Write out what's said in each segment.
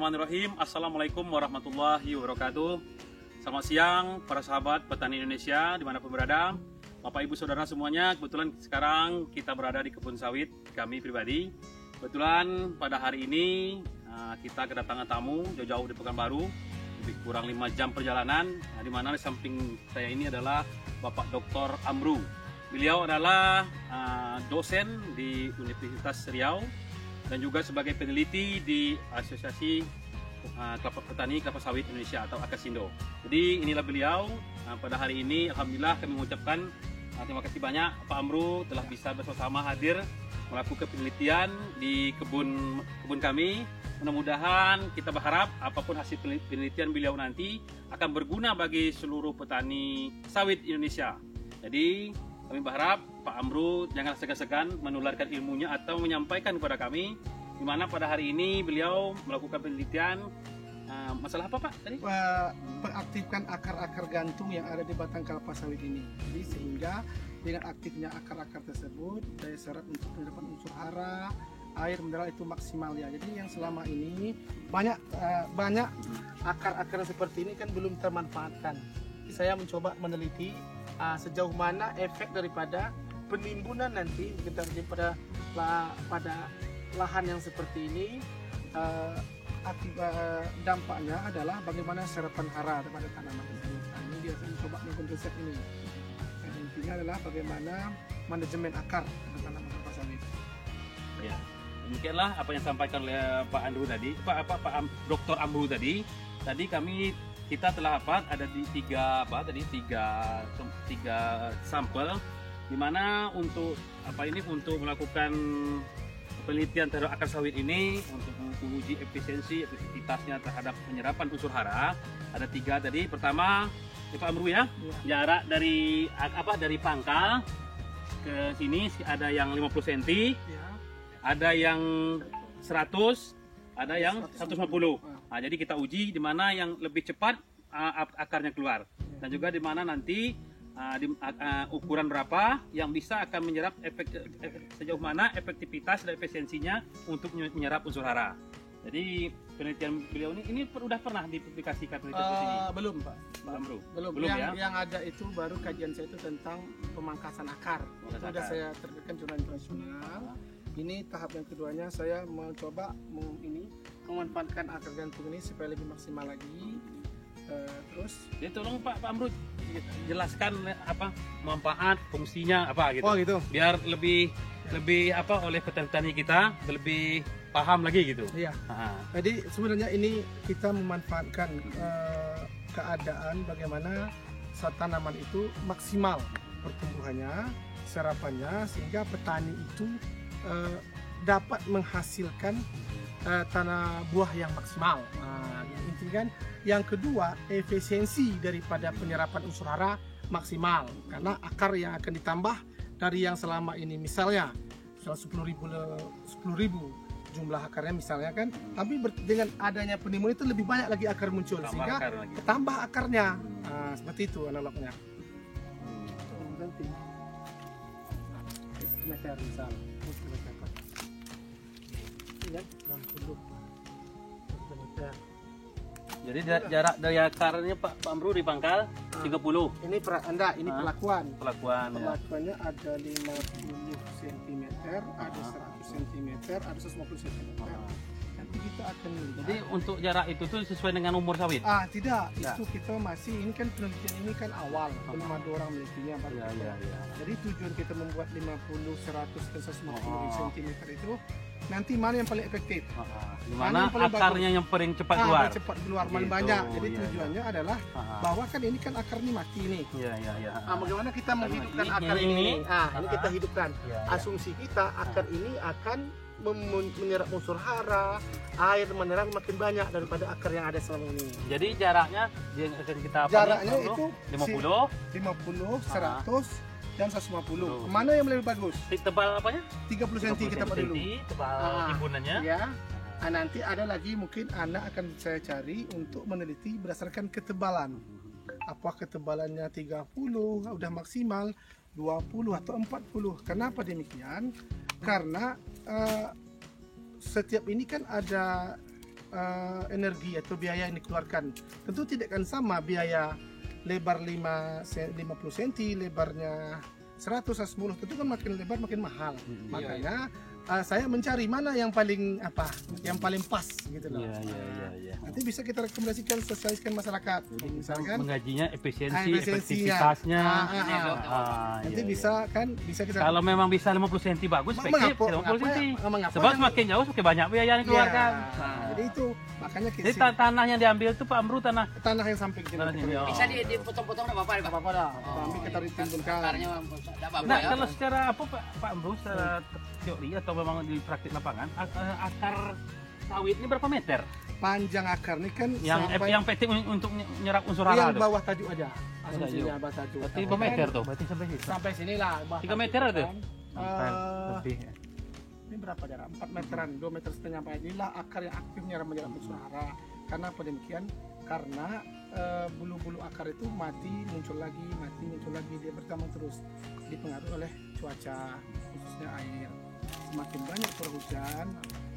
Bismillahirrahmanirrahim. Assalamualaikum warahmatullahi wabarakatuh. Selamat siang para sahabat petani Indonesia dimanapun berada. Bapak Ibu Saudara semuanya, kebetulan sekarang kita berada di kebun sawit kami pribadi. Kebetulan pada hari ini kita kedatangan tamu jauh-jauh di Pekanbaru, lebih kurang 5 jam perjalanan. Di mana di samping saya ini adalah Bapak Dr. Amru. Beliau adalah dosen di Universitas Riau dan juga sebagai peneliti di Asosiasi Petani Kelapa Sawit Indonesia atau AKASINDO. Jadi inilah beliau. Pada hari ini alhamdulillah kami mengucapkan terima kasih banyak Pak Amru telah bisa bersama hadir melakukan penelitian di kebun kami. Mudah-mudahan kita berharap apapun hasil penelitian beliau nanti akan berguna bagi seluruh petani sawit Indonesia. Jadi kami berharap Pak Amru jangan segan-segan menularkan ilmunya atau menyampaikan kepada kami, di mana pada hari ini beliau melakukan penelitian masalah apa Pak tadi? Mengaktifkan akar-akar gantung yang ada di batang kelapa sawit ini. Jadi sehingga dengan aktifnya akar-akar tersebut daya serap untuk penyerapan unsur hara, air mineral itu maksimal ya. Jadi yang selama ini banyak akar-akar seperti ini kan belum termanfaatkan. Jadi saya mencoba meneliti sejauh mana efek daripada penimbunan nanti kita pada lahan yang seperti ini. Dampaknya adalah bagaimana serapan hara kepada tanaman tersebut. Ini biasanya mencoba melakukan riset ini. Dan intinya adalah bagaimana manajemen akar pada tanaman kelapa sawit. Ya, demikianlah apa yang disampaikan oleh Pak Amru tadi, Pak Dr. Amru tadi. Tadi kita telah ada di tiga sampel, di mana untuk untuk melakukan penelitian terhadap akar sawit ini untuk menguji efektivitasnya terhadap penyerapan unsur hara. Ada 3 tadi. Pertama, Pak Amru ya, jarak dari pangkal ke sini ada yang 50 cm, ada yang 100, ada yang 150. Nah, jadi kita uji di mana yang lebih cepat akarnya keluar, dan juga di mana nanti ukuran berapa yang bisa akan menyerap sejauh mana efektivitas dan efisiensinya untuk menyerap unsur hara. Jadi penelitian beliau ini sudah pernah dipublikasikan penelitian di sini? Belum Pak. Pak Amru? Belum ya? Yang ada itu baru kajian saya itu tentang pemangkasan akar. Itu sudah saya terbitkan jurnal internasional. Ini tahap yang keduanya, saya mencoba memanfaatkan akar gantung ini supaya lebih maksimal lagi. Terus jadi tolong Pak Amru jelaskan manfaat, fungsinya apa gitu. Oh gitu. Biar lebih oleh petani kita lebih paham lagi gitu. Iya. Jadi sebenarnya ini kita memanfaatkan keadaan bagaimana tanaman itu maksimal pertumbuhannya, serapannya, sehingga petani itu dapat menghasilkan tanah buah yang maksimal. Intinya kan yang kedua, efisiensi daripada penyerapan unsur hara maksimal, karena akar yang akan ditambah dari yang selama ini misalnya 10.000 jumlah akarnya misalnya kan, tapi dengan adanya penimbunan itu lebih banyak lagi akar muncul, sehingga tambah akarnya. Seperti itu analognya. Meter misalnya. Ya, 60 meter. Jadi jarak dari akarnya Pak Amru di pangkal 30. Ini pelakuan. Pelakuannya ada 50 cm, ada 100 cm, ada 150 cm. Nanti kita akan melihat. Jadi untuk jarak itu tuh sesuai dengan umur sawit? Tidak. Itu kita masih, ini kan penelitian ini kan awal, belum ada orang menelitinya. Jadi tujuan kita membuat 50, 100, dan 150 cm itu nanti mana yang paling efektif, mana akarnya yang paling cepat keluar, paling banyak. Jadi tujuannya adalah bahwa kan ini kan akar ini mati nih. Bagaimana kita menghidupkan akar ini? Ini kita hidupkan. Asumsi kita akar ini akan menyerap unsur hara, air mineral makin banyak daripada akar yang ada selama ini. Jadi jaraknya kita itu 50, 100 dan 150. Mana yang lebih bagus? Tebal apanya? 30 cm kita pada dulu. Tebal timbunannya. Ya. Nanti ada lagi mungkin anak akan saya cari untuk meneliti berdasarkan ketebalan. Apa ketebalannya 30 udah maksimal, 20 atau 40. Kenapa demikian? Karena setiap ini kan ada energi atau biaya yang dikeluarkan. Tentu tidak akan sama biaya lebar 50 cm, lebarnya 100 atau 10, tentu kan makin lebar makin mahal. Makanya saya mencari mana yang paling pas gitu loh. Iya. Nanti bisa kita rekomendasikan, sosialisasikan masyarakat. Misalkan Menggajinya efisiensi, efisiensinya. efektivitasnya. Nanti Iya. bisa kita Kalau memang bisa 50 cm bagus, efektif 50 cm. mengapa Sebab yang- semakin jauh semakin banyak biaya yang dikeluarkan. Jadi itu makanya kita Jadi tanah yang diambil itu Pak Amru tanah tanah yang sampai ke Tanah sini. sini, oh. Bisa dipotong-potong enggak apa-apa, Nggak Pak. apa-apa dah. Kita ambil, kita ditimbunkan. Akarnya enggak apa-apa Nah, ya. kalau secara apa Pak Amru, secara teori atau memang di praktik lapangan, akar sawit ini berapa meter? Panjang akar ini kan Yang penting untuk nyerap unsur yang hara itu. bawah tajuk aja. Asumsinya bawah tajuk. Berarti Tapi berapa meter kan tuh? Berarti sampai situ. Sampai sinilah. bawah 3 tajuk meter ada? kan. Lebih. Ini berapa jarak? 4 meteran, 2,5 meter. Inilah akar yang aktif menyerap unsur hara. Karena apa demikian? Karena bulu-bulu akar itu mati, muncul lagi, dia berkembang terus dipengaruhi oleh cuaca, khususnya air. Semakin banyak curah hujan,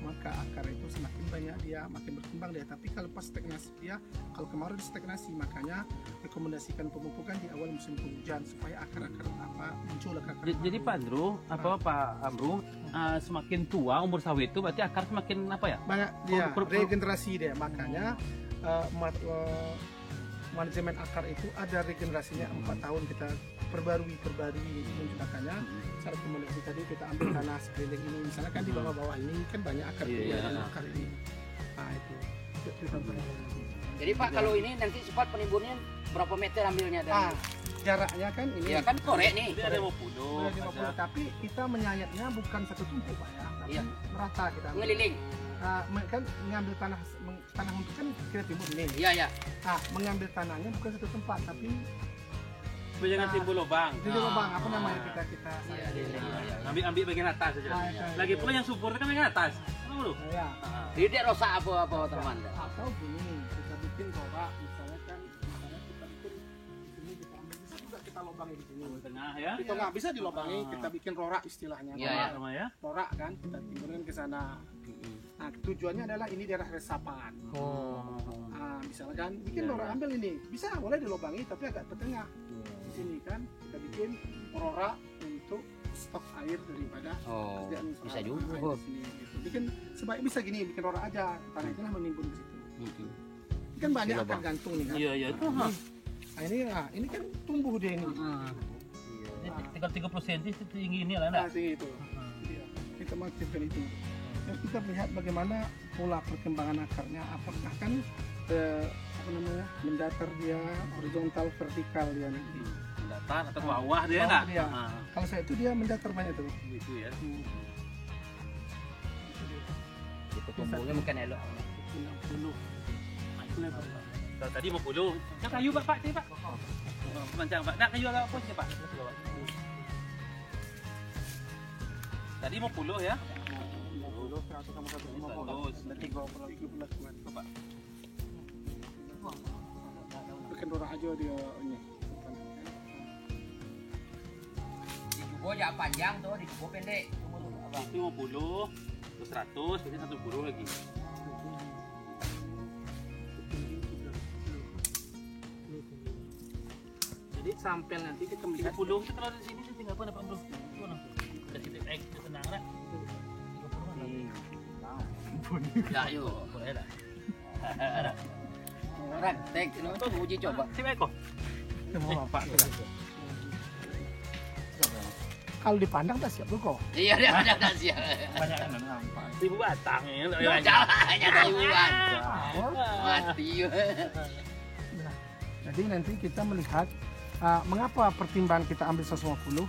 maka akar itu semakin banyak dia, makin berkembang dia. Tapi kalau pas stagnasi dia, kalau kemarau stagnasi, makanya rekomendasikan pemupukan di awal musim penghujan supaya akar-akar muncul akar. Jadi Pak Amru, semakin tua umur sawit itu berarti akar semakin apa ya? Banyak dia regenerasi dia, makanya manajemen akar itu ada regenerasinya 4 tahun kita perbarui makanya cara komunikasi tadi kita ambil tanah sekeliling ini, misalnya kan di bawah-bawah ini kan banyak akar akar ini, nah itu kita Jadi Pak, kalau ini nanti sifat penimbunnya berapa meter ambilnya dari? jaraknya kan ini Iya kan korek nih. Ini ada 50. 50, tapi kita menyayatnya bukan satu tumpuk Pak ya, tapi Iya. merata kita ambil. Ngeliling. Kan mengambil tanah untuk kan kita timbun ini. Iya. Mengambil tanahnya bukan satu tempat, tapi Jangan timbul lubang. di lubang apa namanya kita Iya. Ambil bagian atas saja. Lagi pula yang subur itu kan bagian atas. Tahu lu? ya. Jadi dia rosak apa teman? Atau gini, kita bikin rorak, misalnya kita bikin di sini, kita ambil bisa juga kita lubangi di sini. Tengah ya. Kita nggak bisa dilubangi, kita bikin rorak istilahnya. Iya, Rorak. Sama ya. Rorak kan, kita timbulkan ke sana. Nah, tujuannya adalah ini daerah resapan. Misalkan bikin rorak, ambil ini, bisa boleh dilubangi tapi agak ke tengah. Di sini kan kita bikin rorak untuk stok air daripada kerjaan bisa air juga. di sini, gitu. Bikin sebaik bisa gini, bikin rorak aja, tanah itulah menimbun ke situ. Ini kan banyak akar gantung nih kan. Iya itu. Nah, ini kan tumbuh dia ini. Tinggal 30 cm tinggi ini lah enggak? Tinggi itu. Iya, kita mengaktifkan itu. Dan kita melihat bagaimana pola perkembangan akarnya, apakah kan mendatar dia, horizontal, vertikal dia nanti. Mendatar atau ke bawah dia Bawah enggak? dia. Kalau saya itu dia mendatar banyak tuh. Gitu ya. Itu tumbuhnya mungkin elok. 60. Kalau tadi 50. Yang kayu Pak, sini Pak. Panjang Pak. Nah, kayu agak apa sih Pak? Tadi 50 ya. 50, 100 sama 150. Berarti 13 bulan. Coba. Bikin rorak aja dia ini. Di kubo aja panjang tuh, di kubo pendek. Itu 50, terus 100, jadi 110 lagi. Jadi sampai nanti kita melihat 30 itu kalau di sini tinggal apa Pak Bro? Itu langsung. Udah kita itu tenang lah. 30 Ya yuk. boleh dah. Ran, tek, itu uji coba. Sip Eko. semua Pak. Kalau dipandang tak siap kok. Iya, dia ada siap. Banyak kan nampak. 1000 batang ya. Jalannya kayuan. Mati. Jadi nanti kita melihat mengapa pertimbangan kita ambil 150.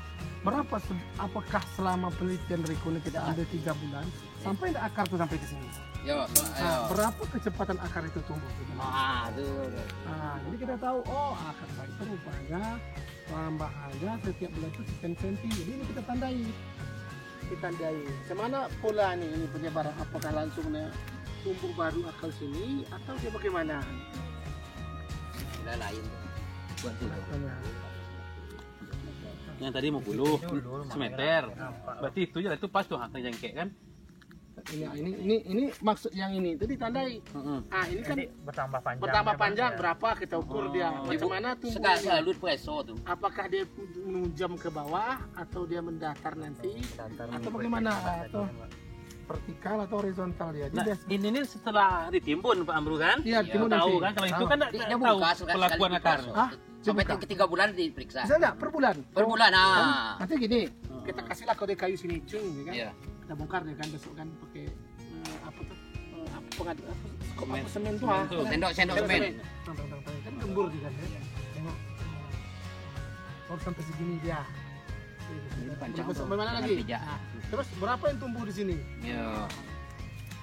Apakah selama penelitian Riko ini kita ambil 3 bulan sampai ada akar tuh sampai ke sini. Yo, Berapa kecepatan akar itu tumbuh? aduh. Jadi kita tahu akar itu rupanya tambahannya setiap bulan itu sekian senti. Jadi ini kita tandai. Semana pola ini penyebaran, apakah langsungnya tumbuh baru akar sini atau dia bagaimana? Udah lain. Buat dulu. Yang tadi 50 semeter. Berarti itu pas tuh hang jengkek kan? ini maksud yang ini itu ditandai. Ah ini kan Jadi bertambah panjang. bertambah ya, Bang, panjang ya. berapa kita ukur dia. Bagaimana tumbuh Sekali ini? lalu preso tuh. Apakah dia menunjam ke bawah atau dia mendatar nanti Datar atau mengikuti bagaimana tadi, atau Bang. vertikal atau horizontal dia. Nah, Jadi ini nih setelah ditimbun Pak Amru kan? iya timun Tahu nanti. kan kalau itu Tahu. kan Dia tahu buka kelakuan akar. Ah, Sampai dibuka. ke 3 bulan diperiksa. Bisa enggak per bulan? Per bulan, Nanti gini, kita kasihlah kode kayu sini cung ya kan. Iya. Kita bongkar ya kan besok kan pakai apa tuh? Apa pengadu apa? Semen. Apa semen tuh? Semen ah? tuh. Sendok semen. Tang, kan gembur juga kan. Tengok. Oh sampai segini dia. Ini panjang Besok tuh. bagaimana Dengan lagi? pijak. Nah, terus berapa yang tumbuh di sini? Iya.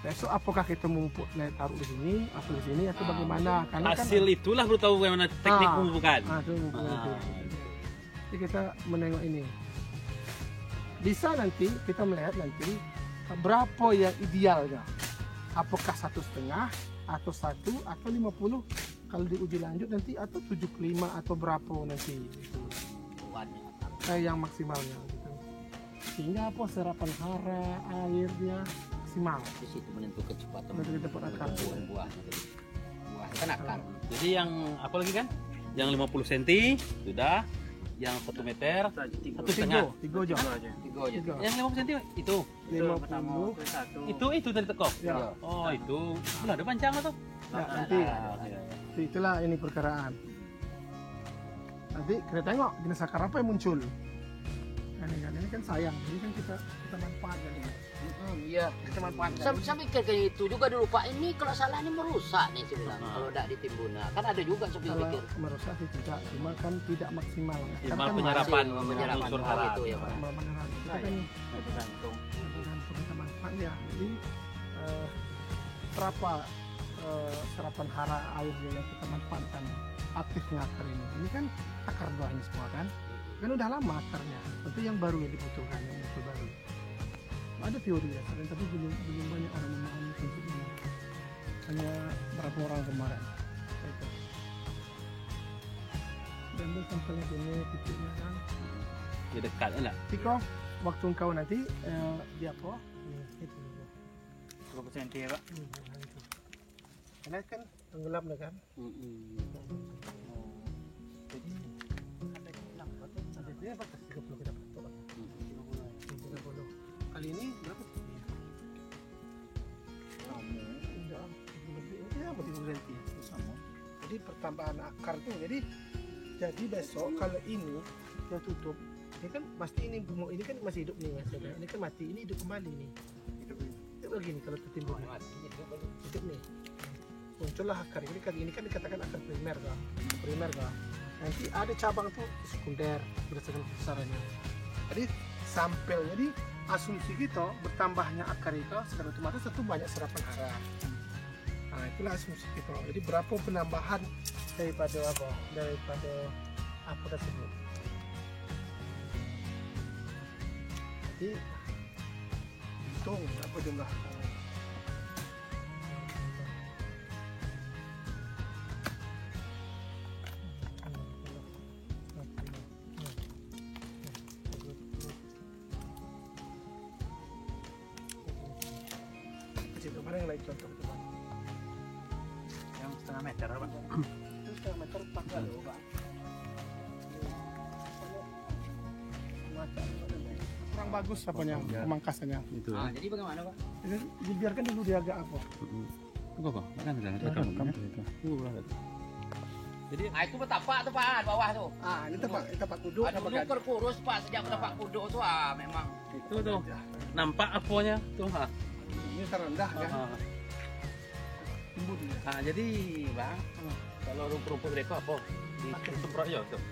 Besok apakah kita mau taruh di sini atau di sini atau bagaimana? Karena kan Hasil itulah baru tahu bagaimana teknik Ah. pemupukan. itu Ah. itu. Jadi kita menengok ini. Bisa nanti kita melihat nanti berapa yang idealnya. Apakah 1,5 atau 1 atau 50 kalau diuji lanjut nanti atau 75 atau berapa nanti gitu. Yang maksimalnya gitu. Sehingga apa serapan hara airnya maksimal. Di situ menentukan kecepatan. Nanti dapat akar. Buah. Buah kan akar. Jadi yang apa lagi kan? Yang 50 cm sudah, yang 1 meter, 1,5. Tiga aja. Tiga aja. Tiga. Yang 50 cm itu. 50. Itu dari teko. Ya. Oh, itu. Sudah ada panjang atau? Ya, nanti itulah ini perkiraan. Nanti kita tengok jenis akar apa yang muncul. Ini kan sayang, ini kan kita manfaatkan ini. Iya. Kita manfaatkan. Saya pikir kayak itu juga dulu Pak. Ini kalau salah ini merusak nih saya bilang. Kalau tidak ditimbun. Nah, kan ada juga saya Kalau pikir. merusak sih tidak, cuma kan tidak maksimal. Optimal Kan penyerapan Penyerapan unsur hara hara. itu ya Pak. menyerap. Kita kan Tergantung. tergantung kita manfaatnya. Jadi berapa serapan hara airnya yang kita manfaatkan aktifnya akar ini. Ini kan akar buah ini semua kan. Kan udah lama akarnya. Tapi yang baru yang dibutuhkan, yang muncul baru. Ada teori ya, tapi belum banyak orang memahami konsep ini. Hanya berapa orang kemarin. Itu. Dan itu sampelnya gini titiknya kan. Ya dekat enggak? Tiko, waktu engkau nanti di apa? Itu. 20 cm ya, Pak. Itu. Karena kan tenggelam kan. Jadi ada yang dapat, ada dia batas 30 kita dapat. 30. Kali ini berapa? Enggak, lebih. Ya, 30 cm. Sama. Jadi pertambahan akar tuh. Jadi besok kalau ini kita tutup, ini kan pasti ini bunga ini kan masih hidup nih mas. Ini kan mati, ini hidup kembali nih. Hidup begini kalau tertimbun. Hidup nih. Muncullah akar ini kali ini kan dikatakan akar primer kah? Nanti ada cabang tuh sekunder berdasarkan besarannya. Jadi sampel, jadi asumsi kita bertambahnya akar itu secara otomatis tentu banyak serapan hara. Nah itulah asumsi kita. Jadi berapa penambahan daripada apa tersebut. Jadi hitung berapa jumlah. Mana yang lain contoh teman? Yang setengah meter, Pak. Itu setengah meter 4 kali, Pak. Kurang bagus apanya, pemangkasannya. Itu. Nah, jadi bagaimana Pak? Jadi dibiarkan dulu dia agak apa? Tunggu, Pak. Kan ada Rekam. Jadi Itu tapak tuh Pak, bawah tuh. Ini tempat duduk. Aduh, dulu kurus Pak, sejak tapak kudo tuh memang. itu tuh nampak apanya tuh, ha. Ini terendah kan? Tumbuh dia. Nah, jadi Bang, kalau rumput-rumput mereka apa? Disemprot ya, tuh.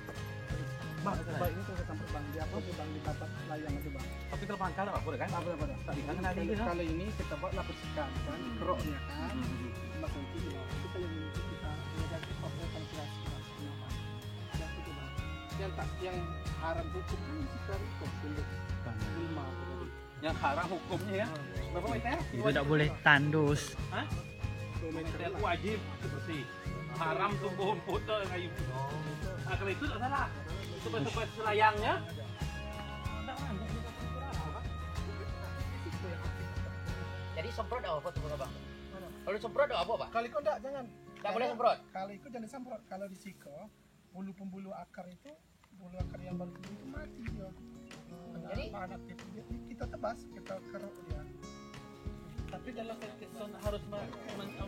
Bang, coba ini tuh sampai bang di apa tuh bang di tapak layang itu bang. Tapi kalau pangkal apa boleh kan? Apa? Tadi kan ada ini kan. Kalau ini kita buat lapisikan kan, keroknya kan. Mas nanti itu kalau ini kita negatif apa kalkulasi yang haram hukum kan sekitar itu untuk 5 apa tadi. Yang haram hukumnya ya. Berapa meter? Itu tidak boleh tandus. 2 meter. Meter wajib bersih. Haram tumbuh rumput tuh kayu. Nah, kalau itu tak salah. Tempat-tempat selayangnya. Jadi semprot apa tuh Bang? Kalau semprot apa Pak? Kali kau enggak, jangan. Enggak boleh semprot. Kali itu jangan disemprot. Kalau di siko, bulu akar itu, bulu akar yang baru tumbuh itu mati dia. Jadi anak itu kita tebas, kita keruk dia. Tapi kalau harus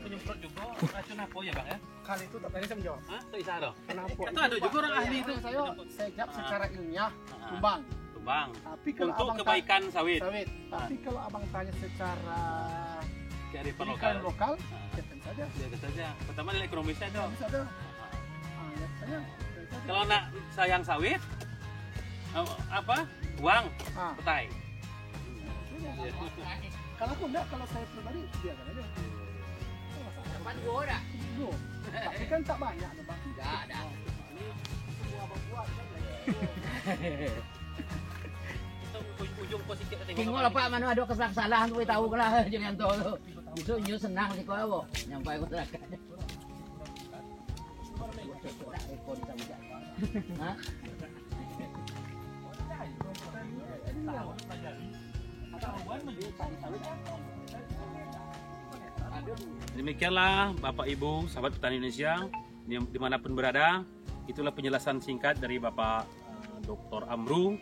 menyemprot juga racun apa ya Bang ya? Kali itu tak tadi saya menjawab. Hah? Itu bisa dong. Kenapa? Itu ada juga orang ahli itu. Saya jawab secara ilmiah, tumbang. Tumbang. Tapi kalau Untuk abang kebaikan sawit. sawit. Tapi kalau abang tanya secara Kearifan pendidikan lokal. lokal, biarkan saja. Biarkan saja. Pertama nilai ekonomisnya dong. Bisa ada. Lihat saja. Kalau nak sayang sawit, apa? Uang, Ah, petai. kalau aku enggak, kalau saya pribadi biarkan aja. depan gua ada. Loh, tapi kan tak banyak tuh bang. Enggak ada. Semua abang buat kan. Itu ujung positif tengok. Tengok lah Pak, mana ada kesalahan tuh tahu lah jangan tahu tu. Itu nyu senang sih kau apa? Nyampai aku terakan. Hah? Demikianlah Bapak Ibu sahabat petani Indonesia dimanapun berada, itulah penjelasan singkat dari Bapak Dr. Amru.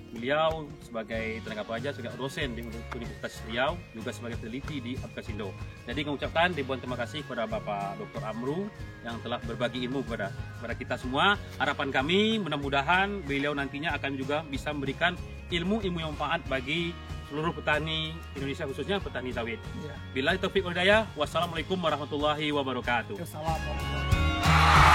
Beliau sebagai tenaga pengajar, sebagai dosen di Universitas Riau, juga sebagai peneliti di Apkasindo. Jadi mengucapkan ribuan terima kasih kepada Bapak Dr. Amru yang telah berbagi ilmu kepada kita semua. Harapan kami mudah-mudahan beliau nantinya akan juga bisa memberikan ilmu-ilmu yang manfaat bagi seluruh petani Indonesia, khususnya petani sawit. Ya. Billahi taufiq wal hidayah. Wassalamualaikum warahmatullahi wabarakatuh. Assalamualaikum.